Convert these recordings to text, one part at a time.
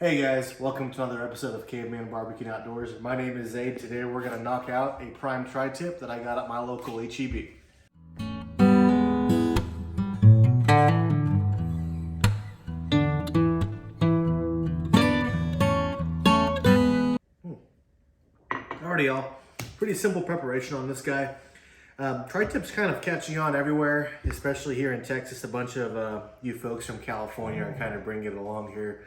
Hey guys, welcome to another episode of Caveman Barbecue Outdoors. My name is Zaid. Today we're going to knock out a prime tri-tip that I got at my local HEB. Alrighty y'all, pretty simple preparation on this guy. Tri-tip's kind of catching on everywhere, especially here in Texas. A bunch of you folks from California are kind of bringing it along here.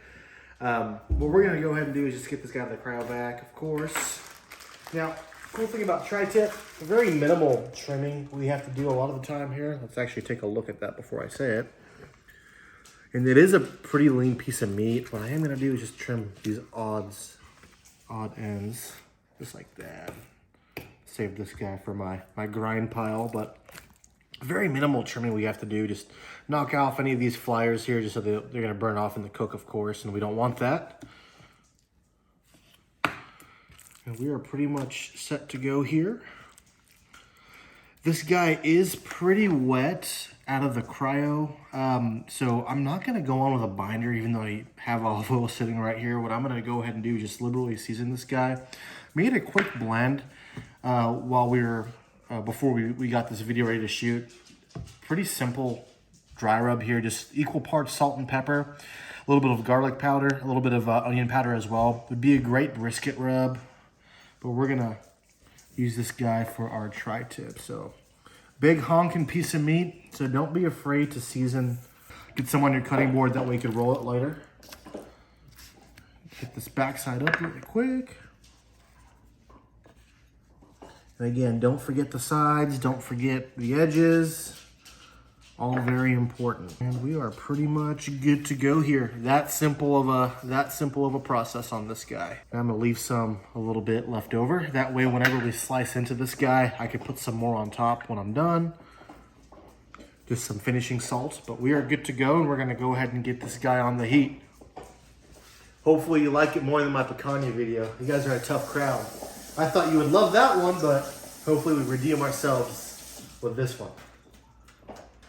What we're going to go ahead and do is just get this guy to the cryo vac, of course. Now, cool thing about tri-tip, very minimal trimming we have to do a lot of the time here. Let's actually take a look at that before I say it. And it is a pretty lean piece of meat. What I am going to do is just trim these odd ends, just like that. Save this guy for my grind pile, but very minimal trimming we have to do. Just knock off any of these flyers here just so they're going to burn off in the cook, of course, and we don't want that. And we are pretty much set to go here. This guy is pretty wet out of the cryo, so I'm not going to go on with a binder even though I have olive oil sitting right here. What I'm going to go ahead and do is just liberally season this guy. Made a quick blend while we were before we got this video ready to shoot. Pretty simple dry rub here, just equal parts salt and pepper, a little bit of garlic powder, a little bit of onion powder as well. Would be a great brisket rub, but we're gonna use this guy for our tri-tip. So big honking piece of meat, so don't be afraid to season. Get some on your cutting board, that way you can roll it later. Get this backside up really quick. And again, don't forget the sides, don't forget the edges. All very important. And we are pretty much good to go here. That simple of a process on this guy. I'm gonna leave a little bit left over. That way, whenever we slice into this guy, I can put some more on top when I'm done. Just some finishing salts, but we are good to go, and we're gonna go ahead and get this guy on the heat. Hopefully you like it more than my picanha video. You guys are a tough crowd. I thought you would love that one, but hopefully we redeem ourselves with this one.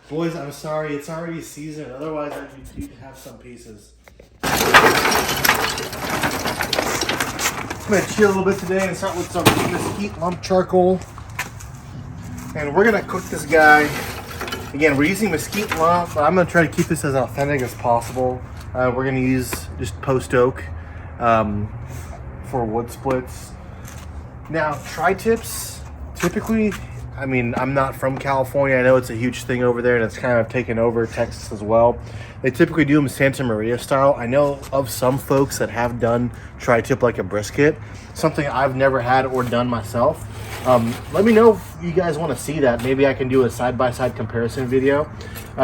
Boys, I'm sorry, it's already seasoned. Otherwise, you'd have some pieces. I'm gonna chill a little bit today and start with some mesquite lump charcoal. And we're gonna cook this guy. Again, we're using mesquite lump, but I'm gonna try to keep this as authentic as possible. We're gonna use just post oak for wood splits. Now, tri-tips, typically, I mean, I'm not from California. I know it's a huge thing over there, and it's kind of taken over Texas as well. They typically do them Santa Maria style. I know of some folks that have done tri-tip like a brisket, something I've never had or done myself. Let me know if you guys want to see that. Maybe I can do a side-by-side comparison video.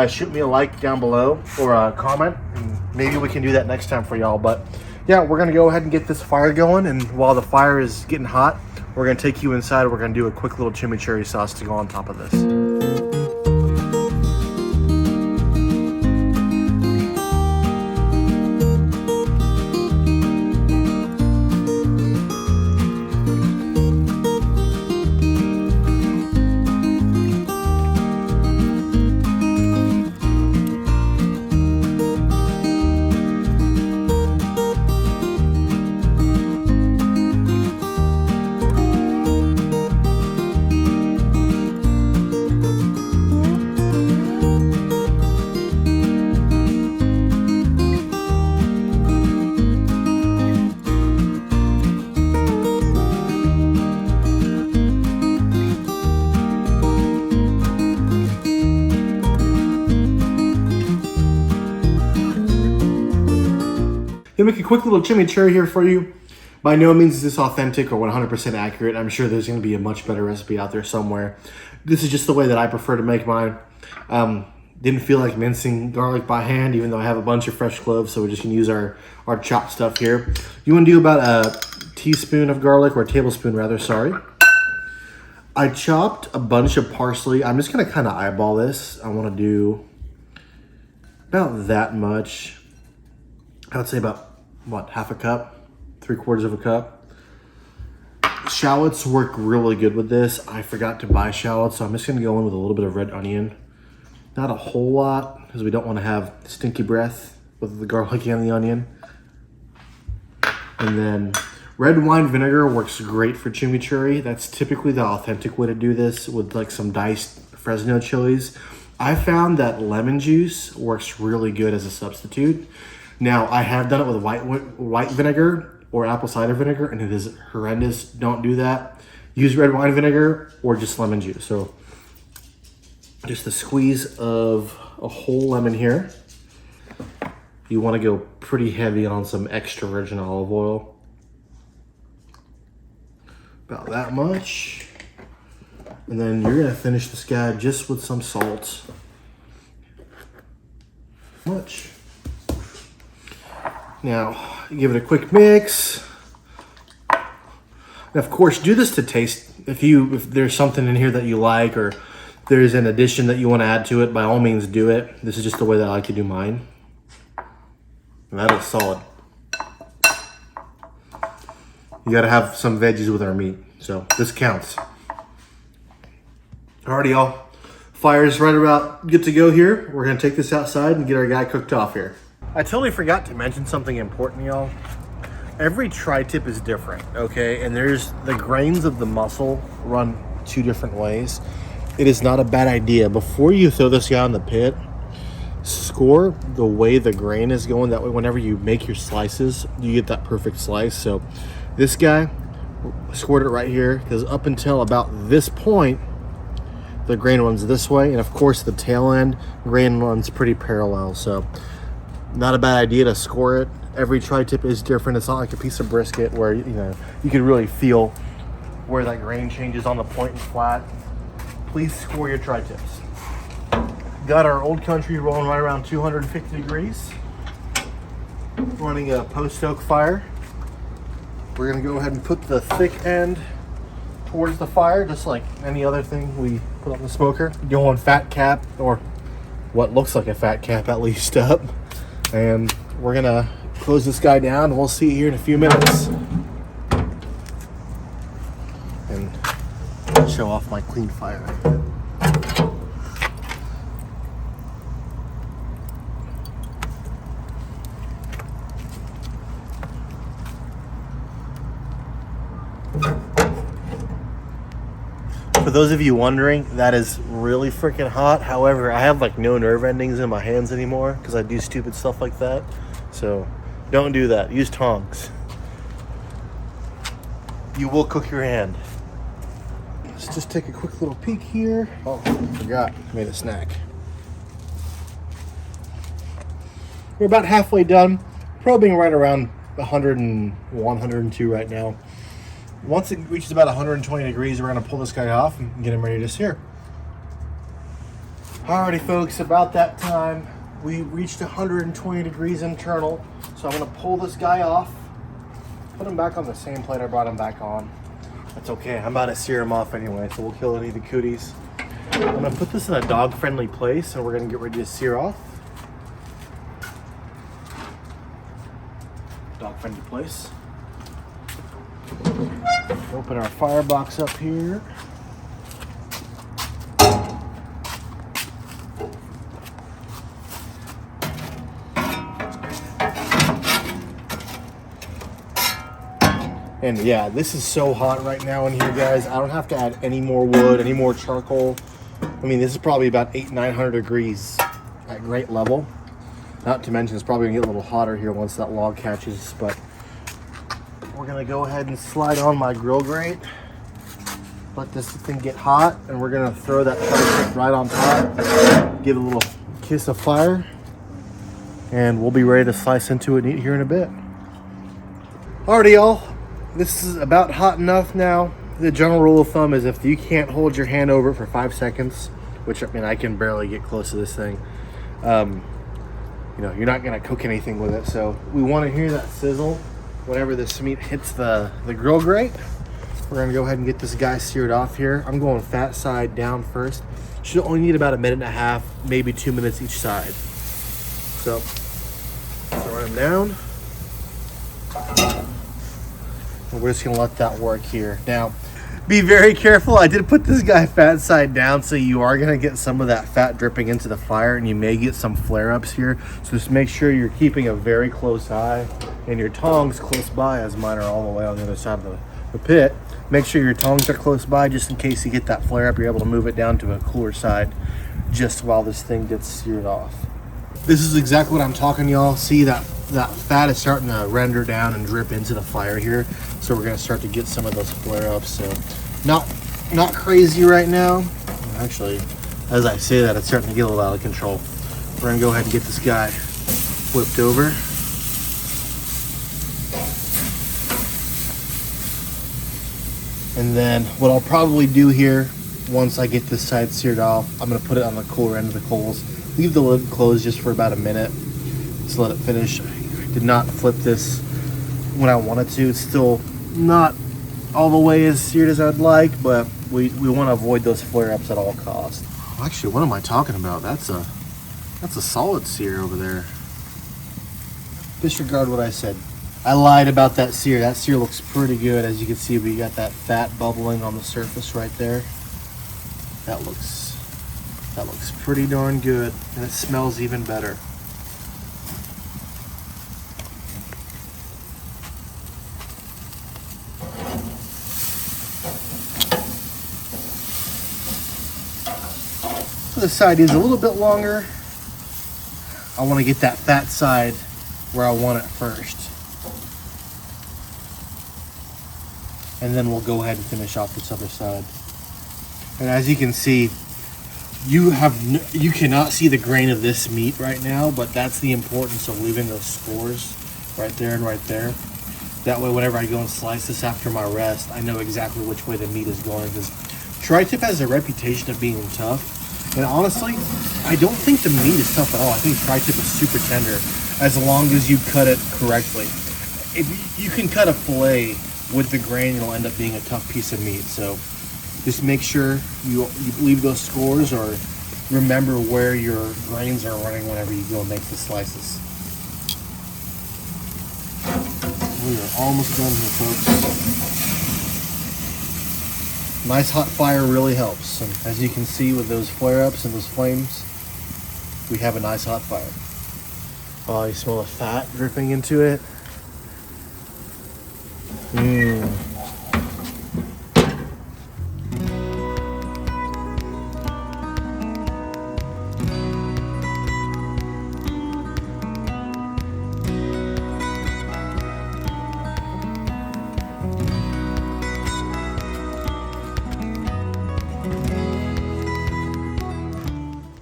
Shoot me a like down below or a comment, and maybe we can do that next time for y'all. But yeah, we're going to go ahead and get this fire going, and while the fire is getting hot, we're going to take you inside. We're going to do a quick little chimichurri sauce to go on top of this. Gonna make a quick little chimichurri here for you. By no means is this authentic or 100% accurate. I'm sure there's gonna be a much better recipe out there somewhere. This is just the way that I prefer to make mine. Didn't feel like mincing garlic by hand, even though I have a bunch of fresh cloves, so we're just gonna use our chopped stuff here. You wanna do about a teaspoon of garlic, or a tablespoon rather, sorry. I chopped a bunch of parsley. I'm just gonna kind of eyeball this. I wanna do about that much. I would say about, what, half a cup, 3/4 of a cup. Shallots work really good with this. I forgot to buy shallots, so I'm just gonna go in with a little bit of red onion. Not a whole lot, because we don't want to have stinky breath with the garlic and the onion. And then red wine vinegar works great for chimichurri. That's typically the authentic way to do this, with like some diced Fresno chilies. I found that lemon juice works really good as a substitute. Now, I have done it with white vinegar or apple cider vinegar, and it is horrendous. Don't do that. Use red wine vinegar or just lemon juice. So just a squeeze of a whole lemon here. You want to go pretty heavy on some extra virgin olive oil. About that much. And then you're gonna finish this guy just with some salt. Much. Now, give it a quick mix. And of course, do this to taste. If there's something in here that you like, or there's an addition that you want to add to it, by all means do it. This is just the way that I like to do mine. And that is solid. You gotta have some veggies with our meat, so this counts. Alrighty, y'all. Fire's right about good to go here. We're gonna take this outside and get our guy cooked off here. I totally forgot to mention something important, y'all. Every tri-tip is different, okay? And there's the grains of the muscle run 2 different ways. It is not a bad idea. Before you throw this guy in the pit, score the way the grain is going. That way, whenever you make your slices, you get that perfect slice. So this guy, scored it right here, because up until about this point, the grain runs this way. And of course, the tail end grain runs pretty parallel. So not a bad idea to score it. Every tri-tip is different. It's not like a piece of brisket where, you know, you can really feel where that grain changes on the point and flat. Please score your tri-tips. Got our old country rolling right around 250 degrees. Running a post oak fire. We're gonna go ahead and put the thick end towards the fire, just like any other thing we put on the smoker. Going fat cap, or what looks like a fat cap at least, up. And we're gonna close this guy down, and we'll see you here in a few minutes. And show off my clean fire. For those of you wondering, that is really freaking hot. However, I have like no nerve endings in my hands anymore because I do stupid stuff like that. So don't do that. Use tongs. You will cook your hand. Let's just take a quick little peek here. Oh, I forgot. Made a snack. We're about halfway done. Probing right around 101, 102 right now. Once it reaches about 120 degrees, we're going to pull this guy off and get him ready to sear. Alrighty, folks, about that time, we reached 120 degrees internal. So I'm going to pull this guy off, put him back on the same plate I brought him back on. That's okay. I'm about to sear him off anyway, so we'll kill any of the cooties. I'm going to put this in a dog-friendly place, and we're going to get ready to sear off. Dog-friendly place. Open our firebox up here. And yeah, this is so hot right now in here, guys. I don't have to add any more wood, any more charcoal. I mean, this is probably about 800-900 degrees at great level. Not to mention, it's probably gonna get a little hotter here once that log catches, but we're gonna go ahead and slide on my grill grate. Let this thing get hot, and we're gonna throw that tri-tip right on top. Give it a little kiss of fire, and we'll be ready to slice into it and eat here in a bit. Alrighty, y'all. This is about hot enough now. The general rule of thumb is if you can't hold your hand over it for 5 seconds, which I mean, I can barely get close to this thing, you know, you're not gonna cook anything with it. So we wanna hear that sizzle whenever this meat hits the grill grate. We're gonna go ahead and get this guy seared off here. I'm going fat side down first. Should only need about 1.5 minutes, maybe 2 minutes each side. So, throw him down. And we're just gonna let that work here. Now, Be very careful. I did put this guy fat side down, so you are going to get some of that fat dripping into the fire, and you may get some flare-ups here. So just make sure you're keeping a very close eye, and your tongs close by, as mine are all the way on the other side of the pit. Make sure your tongs are close by, just in case you get that flare-up. You're able to move it down to a cooler side just while this thing gets seared off. This is exactly what I'm talking, y'all. See that fat is starting to render down and drip into the fire here. So we're gonna start to get some of those flare-ups. So not crazy right now. Actually, as I say that, it's starting to get a little out of control. We're gonna go ahead and get this guy flipped over. And then what I'll probably do here, once I get this side seared off, I'm gonna put it on the cooler end of the coals. Leave the lid closed just for about a minute. Just let it finish. I did not flip this when I wanted to. It's still not all the way as seared as I'd like, but we want to avoid those flare-ups at all costs. Actually, what am I talking about? That's a solid sear over there. Disregard what I said. I lied about that sear. That sear looks pretty good. As you can see, we got that fat bubbling on the surface right there. That looks pretty darn good, and it smells even better. This side is a little bit longer. I want to get that fat side where I want it first. And then we'll go ahead and finish off this other side. And as you can see, you cannot see the grain of this meat right now, but that's the importance of leaving those spores right there and right there. That way, whenever I go and slice this after my rest, I know exactly which way the meat is going, because tri-tip has a reputation of being tough. And honestly, I don't think the meat is tough at all. I think tri-tip is super tender as long as you cut it correctly. If you can cut a fillet with the grain, it'll end up being a tough piece of meat. So just make sure you leave those scores, or remember where your grains are running whenever you go and make the slices. We are almost done here, folks. Nice hot fire really helps. And as you can see with those flare-ups and those flames, we have a nice hot fire. Oh, you smell the fat dripping into it. Mmm.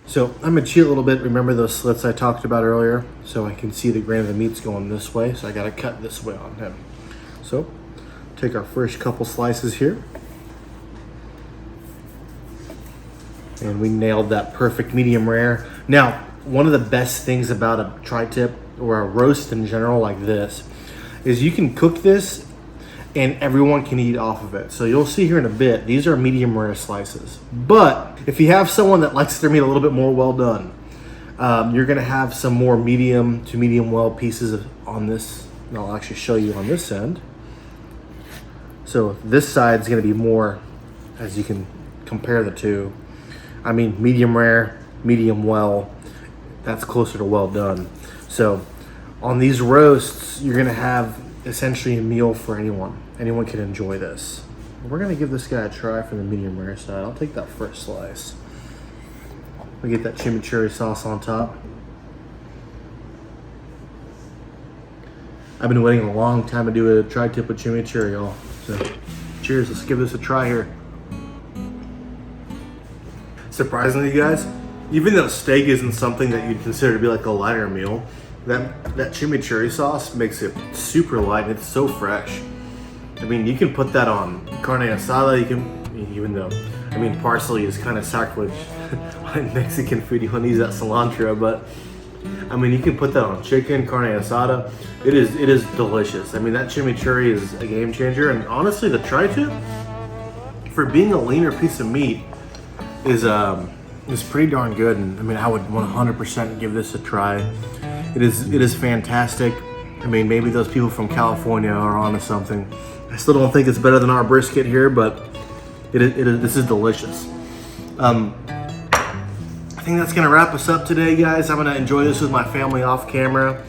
So I'm gonna cheat a little bit. Remember those slits I talked about earlier? So I can see the grain of the meat's going this way, so I gotta cut this way on him. So take our first couple slices here. And we nailed that perfect medium rare. Now, one of the best things about a tri-tip or a roast in general like this is you can cook this and everyone can eat off of it. So you'll see here in a bit, these are medium rare slices. But if you have someone that likes their meat a little bit more well done, you're gonna have some more medium to medium well pieces on this. And I'll actually show you on this end. So this side is gonna be more, as you can compare the two. I mean, medium rare, medium well, that's closer to well done. So on these roasts, you're gonna have essentially a meal for anyone. Anyone can enjoy this. We're gonna give this guy a try from the medium rare side. I'll take that first slice. We get that chimichurri sauce on top. I've been waiting a long time to do a tri-tip with chimichurri, y'all. So cheers, let's give this a try here. Surprisingly, guys, even though steak isn't something that you'd consider to be like a lighter meal, that chimichurri sauce makes it super light, and it's so fresh. I mean, you can put that on carne asada. You can, even though, I mean, parsley is kind of sacrilege on Mexican food. You want to use that cilantro, but I mean, you can put that on chicken, carne asada. It is delicious. I mean, that chimichurri is a game changer. And honestly, the tri-tip, for being a leaner piece of meat, is pretty darn good. And I mean, I would 100% give this a try. It is fantastic. I mean, maybe those people from California are onto something. I still don't think it's better than our brisket here, but This is delicious. I think that's gonna wrap us up today, guys. I'm gonna enjoy this with my family off camera.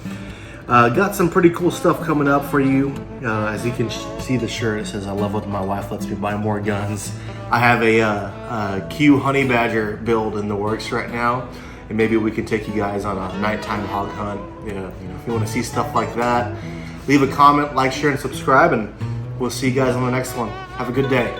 Got some pretty cool stuff coming up for you. As you can see the shirt, it says "I love what my wife lets me buy more guns." I have a Q honey badger build in the works right now, and maybe we can take you guys on a nighttime hog hunt. You know, if you want to see stuff like that, leave a comment, like, share, and subscribe, and we'll see you guys on the next one. Have a good day.